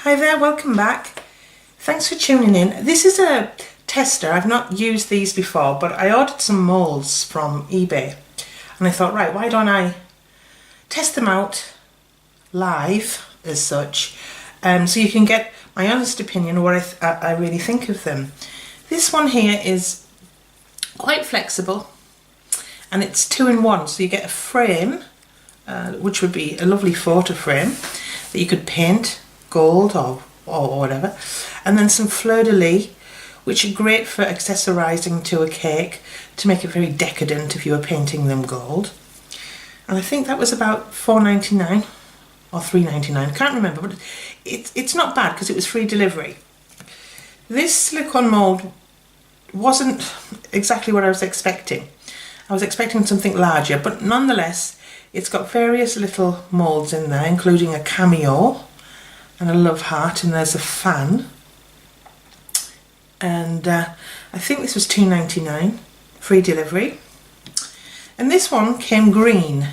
Hi there, welcome back. Thanks for tuning in. This is a tester. I've not used these before, but I ordered some moulds from eBay and I thought, right, why don't I test them out live as such, so you can get my honest opinion of what I really think of them. This one here is quite flexible and it's 2-in-1, so you get a frame, which would be a lovely photo frame that you could paint gold or whatever, and then some fleur-de-lis, which are great for accessorising to a cake to make it very decadent if you were painting them gold. And I think that was about $4.99 or $3.99, I can't remember, but it's not bad because it was free delivery. This silicone mould wasn't exactly what I was expecting. I was expecting something larger, but nonetheless it's got various little moulds in there, including a cameo and a love heart, and there's a fan, and I think this was $2.99 free delivery. And this one came green,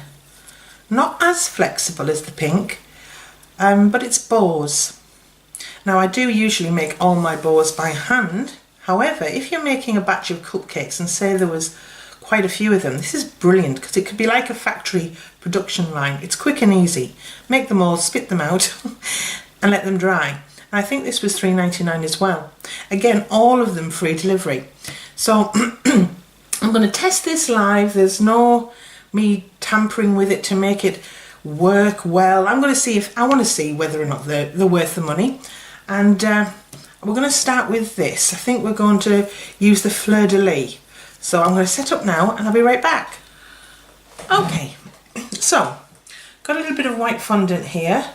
not as flexible as the pink, but it's bows. Now I do usually make all my bows by hand. However, if you're making a batch of cupcakes and say there was quite a few of them, this is brilliant because it could be like a factory production line. It's quick and easy. Make them all, spit them out and let them dry. And I think this was $3.99 as well. Again, all of them free delivery. So I'm going to test this live. There's no me tampering with it to make it work well. I'm going to see if I want to see whether or not they're worth the money. And we're going to start with this. I think we're going to use the fleur-de-lis. So I'm going to set up now and I'll be right back. Okay, so got a little bit of white fondant here.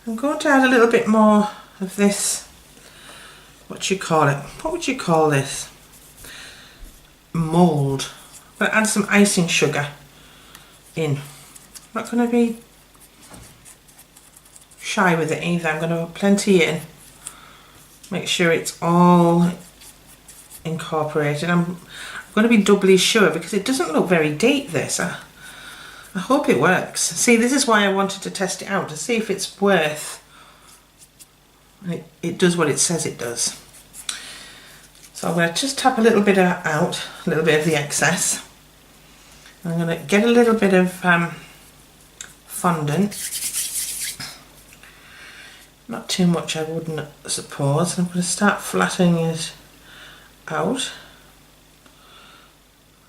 I'm going to add a little bit more of this, what would you call this? Mould. I'm going to add some icing sugar in. I'm not going to be shy with it either. I'm going to put plenty in. Make sure it's all incorporated. I'm going to be doubly sure because it doesn't look very deep, this. I hope it works. See, this is why I wanted to test it out, to see if it's worth, and it does what it says it does. So I'm going to just tap a little bit out, a little bit of the excess. I'm going to get a little bit of fondant. Not too much, I wouldn't suppose. I'm going to start flattening it out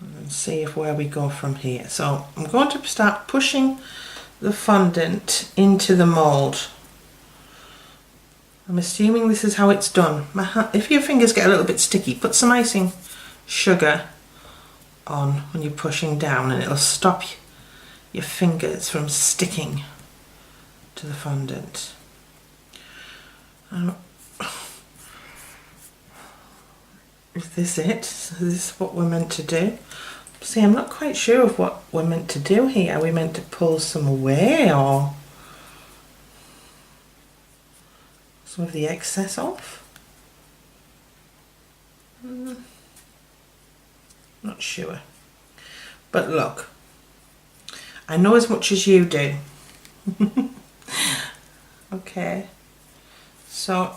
and see where we go from here. So I'm going to start pushing the fondant into the mould. I'm assuming this is how it's done. If your fingers get a little bit sticky, put some icing sugar on when you're pushing down and it'll stop your fingers from sticking to the fondant. Is this it? Is this what we're meant to do? See, I'm not quite sure of what we're meant to do here. Are we meant to pull some away or some of the excess off? Not sure. But look, I know as much as you do. Okay. So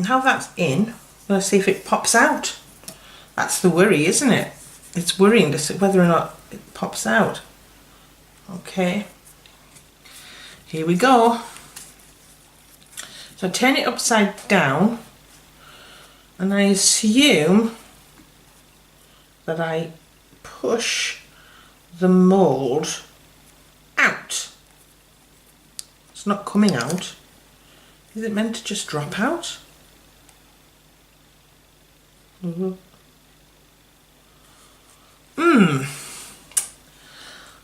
now that's in, let's see if it pops out. That's the worry, isn't it? It's worrying to see whether or not it pops out. Okay, here we go. So turn it upside down and I assume that I push the mould out. It's not coming out. Is it meant to just drop out?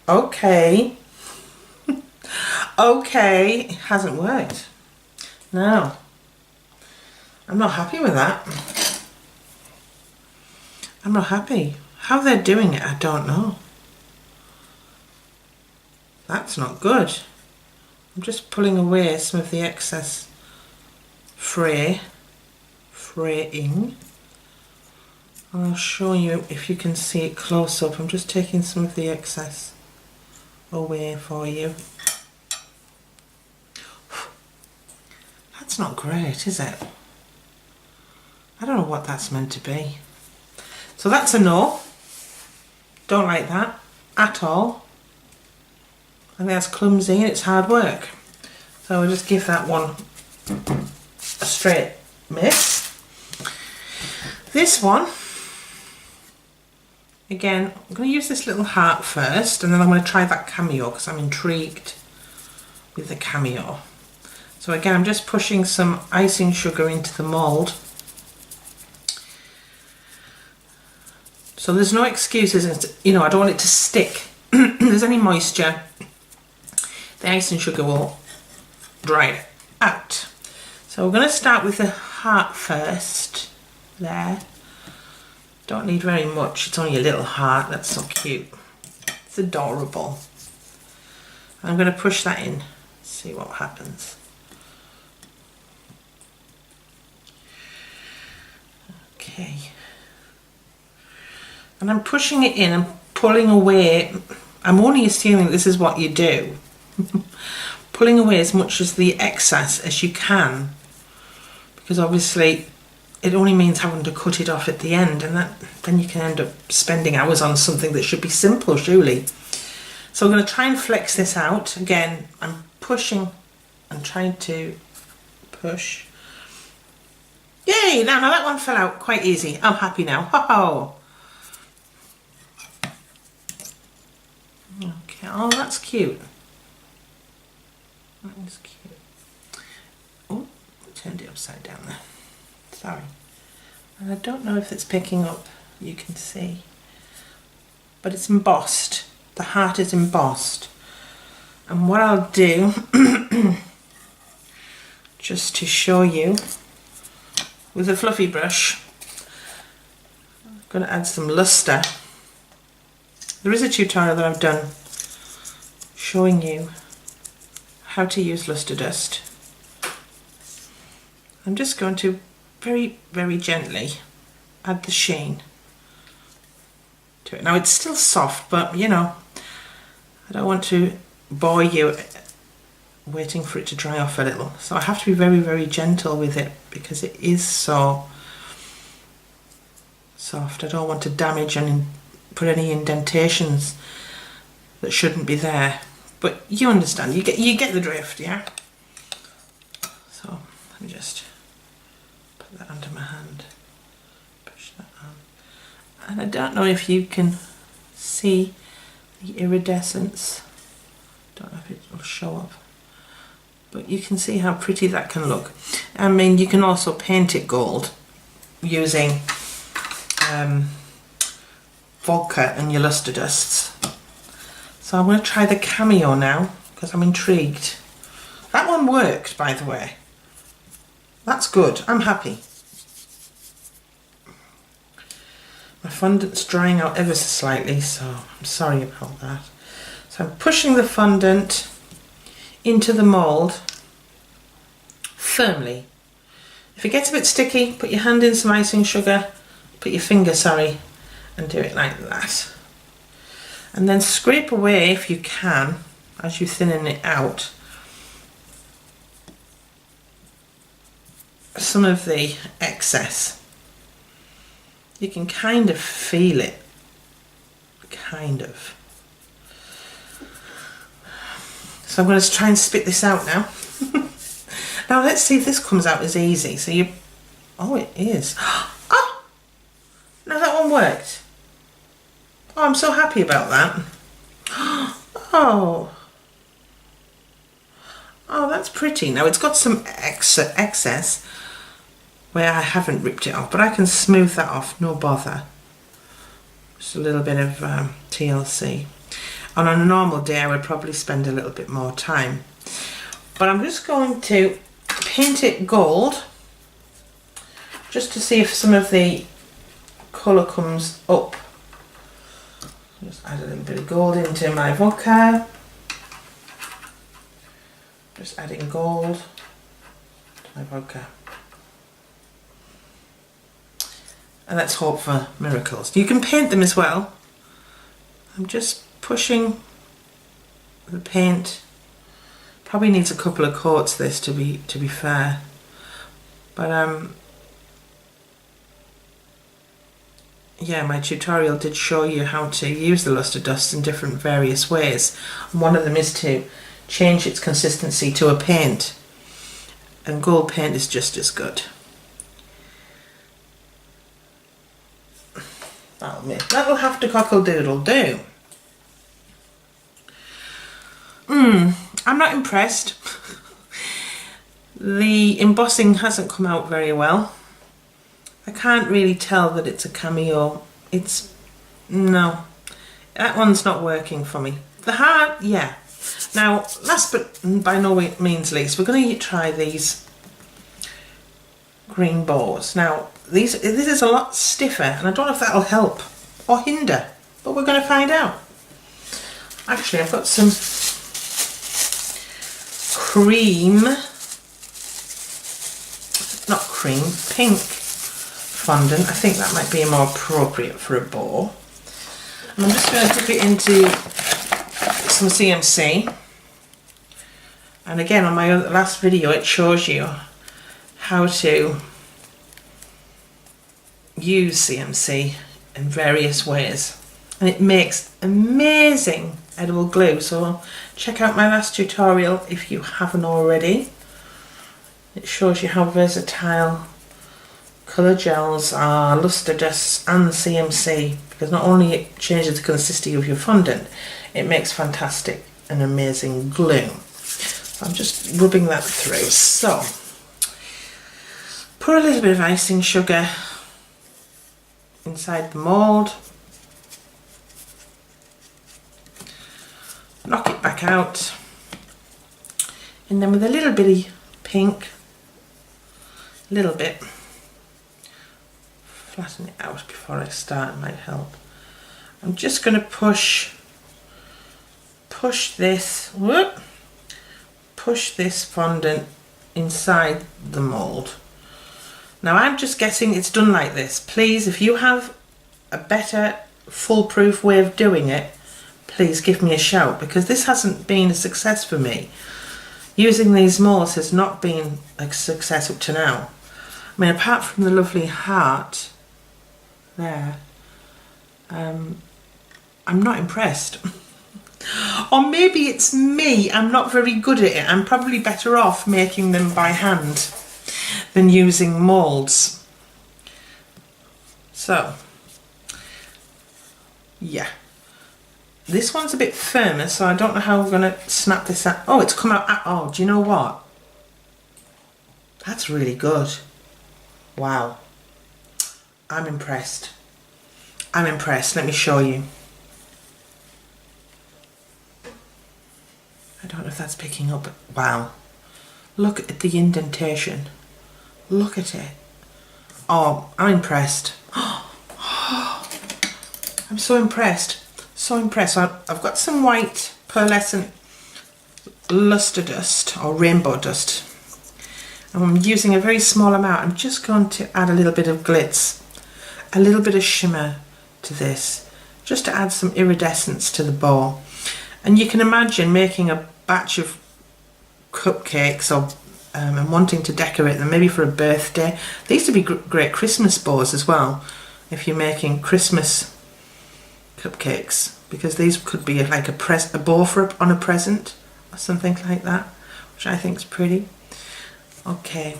Okay. Okay, it hasn't worked. No. I'm not happy with that. I'm not happy. How they're doing it, I don't know. That's not good. I'm just pulling away some of the excess fraying. And I'll show you if you can see it close up. I'm just taking some of the excess away for you. That's not great, is it? I don't know what that's meant to be. So that's a no. Don't like that at all. I think that's clumsy and it's hard work. So we'll just give that one a straight miss. This one, again, I'm going to use this little heart first, and then I'm going to try that cameo because I'm intrigued with the cameo. So again, I'm just pushing some icing sugar into the mould. So there's no excuses, you know, I don't want it to stick. If there's any moisture, the icing sugar will dry it out. So we're going to start with the heart first. There. Don't need very much, it's only a little heart. That's so cute. It's adorable. I'm going to push that in, see what happens. Okay. And I'm pushing it in and pulling away. I'm only assuming this is what you do. Pulling away as much as the excess as you can, because obviously it only means having to cut it off at the end, and then you can end up spending hours on something that should be simple, surely. So I'm going to try and flex this out. Again, I'm pushing and trying to push. Yay! Now that one fell out quite easy. I'm happy now. Ho-ho! Okay, oh, that's cute. That is cute. Oh, turned it upside down there. Sorry. And I don't know if it's picking up, you can see. But it's embossed. The heart is embossed. And what I'll do, just to show you, with a fluffy brush, I'm going to add some luster. There is a tutorial that I've done showing you how to use luster dust. I'm just going to very, very gently add the sheen to it. Now it's still soft, but you know, I don't want to bore you waiting for it to dry off a little. So I have to be very, very gentle with it because it is so soft. I don't want to damage and put any indentations that shouldn't be there. But you understand, you get the drift, yeah? So let me just put that under my hand, push that on. And I don't know if you can see the iridescence. Don't know if it will show up, but you can see how pretty that can look. I mean, you can also paint it gold using vodka and your luster dusts. So I'm going to try the cameo now because I'm intrigued. That one worked, by the way. That's good. I'm happy. My fondant's drying out ever so slightly, so I'm sorry about that. So I'm pushing the fondant into the mould firmly. If it gets a bit sticky, put your hand in some icing sugar, put your finger, sorry, and do it like that. And then scrape away, if you can, as you thinning it out, some of the excess. You can kind of feel it, kind of. So I'm going to try and spit this out now. Now let's see if this comes out as easy. So you, oh, it is. Oh, now that one worked. Oh, I'm so happy about that. Oh, oh, that's pretty. Now it's got some excess where I haven't ripped it off, but I can smooth that off, no bother. Just a little bit of TLC. On a normal day I would probably spend a little bit more time, but I'm just going to paint it gold just to see if some of the colour comes up. Just add a little bit of gold into my vodka. Just adding gold to my vodka. And let's hope for miracles. You can paint them as well. I'm just pushing the paint. Probably needs a couple of coats this to be fair. But yeah, my tutorial did show you how to use the luster dust in different various ways. And one of them is to change its consistency to a paint, and gold paint is just as good. That'll have to cockle-doodle do. I'm not impressed. The embossing hasn't come out very well. I can't really tell that it's a cameo. No, that one's not working for me. The heart, yeah. Now, last but by no means least, we're going to try these green bows. Now, this is a lot stiffer, and I don't know if that'll help or hinder, but we're going to find out. Actually, I've got some pink fondant. I think that might be more appropriate for a bow. And I'm just going to dip it into some CMC. And again, on my last video, it shows you how to use CMC in various ways, and it makes amazing edible glue. So check out my last tutorial if you haven't already. It shows you how versatile colour gels are, luster dusts and CMC, because not only it changes the consistency of your fondant, it makes fantastic and amazing glue. So I'm just rubbing that through. So pour a little bit of icing sugar inside the mould, knock it back out, and then with a little bitty pink, little bit, flatten it out before I start, might help. I'm just going to push this fondant inside the mould. Now I'm just guessing it's done like this. Please, if you have a better foolproof way of doing it, please give me a shout, because this hasn't been a success for me. Using these moulds has not been a success up to now. I mean, apart from the lovely heart there, I'm not impressed. Or maybe it's me, I'm not very good at it. I'm probably better off making them by hand than using moulds. So, yeah. This one's a bit firmer, so I don't know how we're going to snap this out. Oh, it's come out. Oh, do you know what? That's really good. Wow. I'm impressed. I'm impressed. Let me show you. I don't know if that's picking up. Wow. Look at the indentation. Look at it. Oh, I'm impressed. I'm so impressed. So impressed. I've got some white pearlescent luster dust or rainbow dust, and I'm using a very small amount. I'm just going to add a little bit of glitz, a little bit of shimmer to this, just to add some iridescence to the bowl. And you can imagine making a batch of cupcakes or and wanting to decorate them, maybe for a birthday. These would be great Christmas bows as well, if you're making Christmas cupcakes, because these could be like a bow on a present or something like that, which I think is pretty. Okay.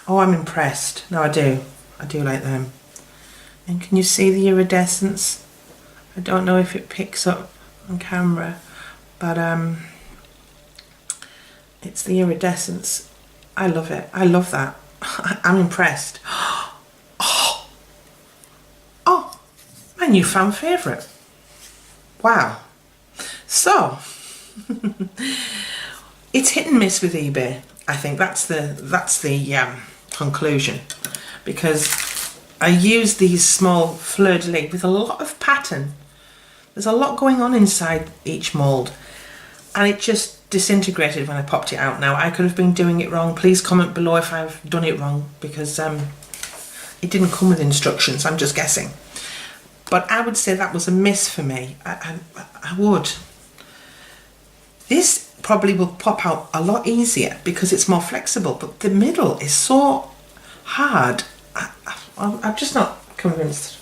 Oh, I'm impressed. No, I do like them. And can you see the iridescence? I don't know if it picks up on camera, but it's the iridescence. I love it. I love that. I'm impressed. My newfound favourite. Wow. So it's hit and miss with eBay. I think that's the conclusion, because I use these small fleur-de-lis with a lot of pattern. There's a lot going on inside each mould, and it just disintegrated when I popped it out. Now, I could have been doing it wrong. Please comment below if I've done it wrong, because it didn't come with instructions. I'm just guessing. But I would say that was a miss for me. I would. This probably will pop out a lot easier because it's more flexible, but the middle is so hard. I'm just not convinced.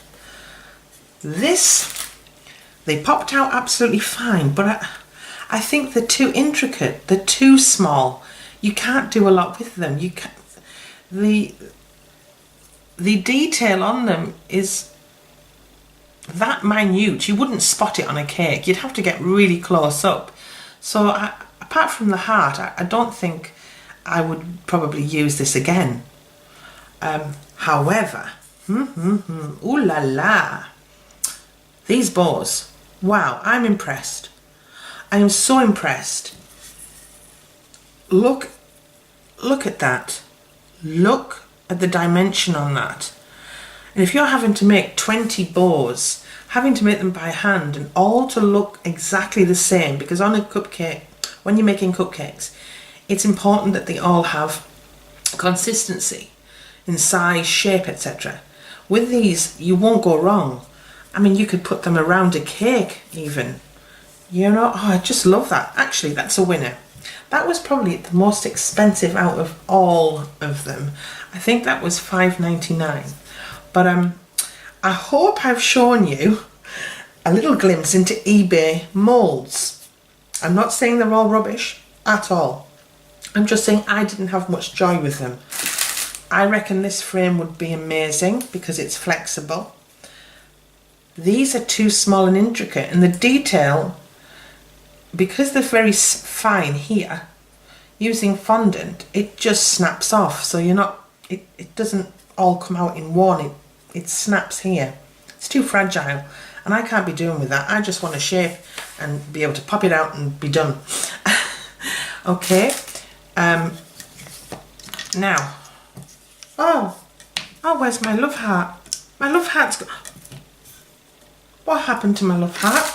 This, they popped out absolutely fine, but I think they're too intricate, they're too small. You can't do a lot with them. You can't, the detail on them is that minute, you wouldn't spot it on a cake. You'd have to get really close up. So apart from the heart, I don't think I would probably use this again. However, ooh la la, these bows, wow, I'm impressed. I am so impressed. Look at that. Look at the dimension on that. And if you're having to make 20 bows, having to make them by hand and all to look exactly the same, because on a cupcake, when you're making cupcakes, it's important that they all have consistency in size, shape, etc. With these, you won't go wrong. I mean, you could put them around a cake even. You know, oh, I just love that. Actually, that's a winner. That was probably the most expensive out of all of them. I think that was $5.99. But I hope I've shown you a little glimpse into eBay Moulds. I'm not saying they're all rubbish at all. I'm just saying I didn't have much joy with them. I reckon this frame would be amazing because it's flexible. These are too small and intricate, and the detail, because they're very fine here, using fondant, it just snaps off. So you're not, it doesn't all come out in one. It snaps here. It's too fragile, and I can't be doing with that. I just want a shape and be able to pop it out and be done. Okay. Now, oh, where's my love heart? My love heart's got... What happened to my love heart?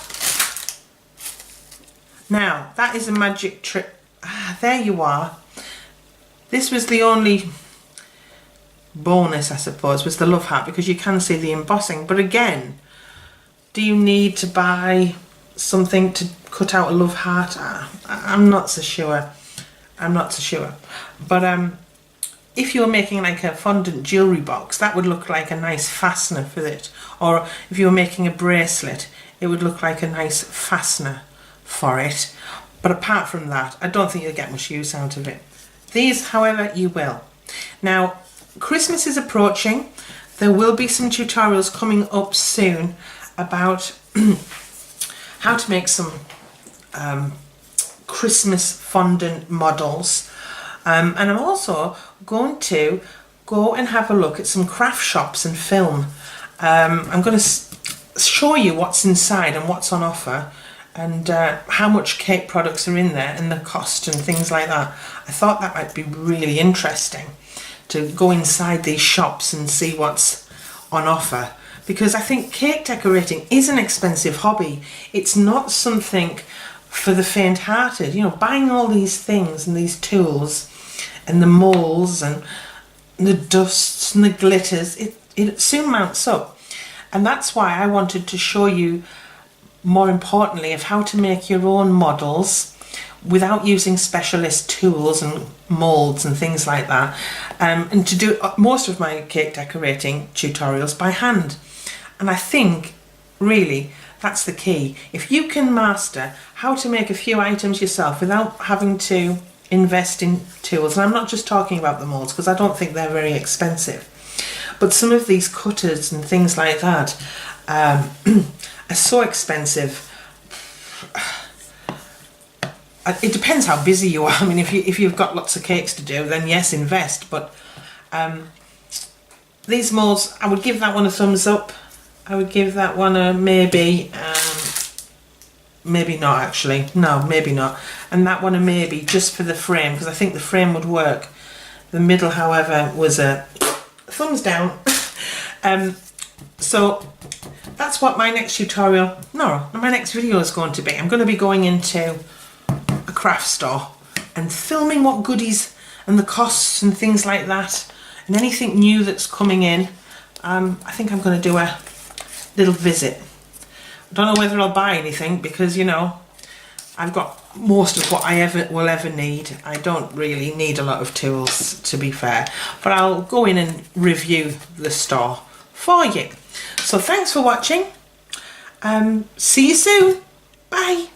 Now, that is a magic trick. Ah, there you are. This was the only bonus, I suppose, was the love heart, because you can see the embossing. But again, do you need to buy something to cut out a love heart? I'm not so sure. I'm not so sure. But if you were making like a fondant jewellery box, that would look like a nice fastener for it. Or if you were making a bracelet, it would look like a nice fastener for it. But apart from that, I don't think you'll get much use out of it. These, however, you will. Now, Christmas is approaching. There will be some tutorials coming up soon about how to make some Christmas fondant models. And I'm also going to go and have a look at some craft shops and film. I'm going to show you what's inside and what's on offer, and how much cake products are in there and the cost and things like that. I thought that might be really interesting to go inside these shops and see what's on offer, because I think cake decorating is an expensive hobby. It's not something for the faint-hearted. You know, buying all these things and these tools and the moulds and the dusts and the glitters, it soon mounts up. And that's why I wanted to show you, more importantly, of how to make your own models without using specialist tools and moulds and things like that, and to do most of my cake decorating tutorials by hand. And I think really that's the key. If you can master how to make a few items yourself without having to invest in tools, and I'm not just talking about the moulds because I don't think they're very expensive, but some of these cutters and things like that are so expensive. It depends how busy you are. I mean, if you've got lots of cakes to do, then yes, invest. But these moulds, I would give that one a thumbs up. I would give that one a maybe. Maybe not, actually. No, maybe not. And that one a maybe, just for the frame, because I think the frame would work. The middle, however, was a thumbs down. So that's what my next tutorial, no, my next video is going to be. I'm going to be going into a craft store and filming what goodies and the costs and things like that, and anything new that's coming in. I think I'm going to do a little visit. I don't know whether I'll buy anything because, you know, I've got most of what I will ever need. I don't really need a lot of tools, to be fair, but I'll go in and review the store for you. So thanks for watching. See you soon. Bye.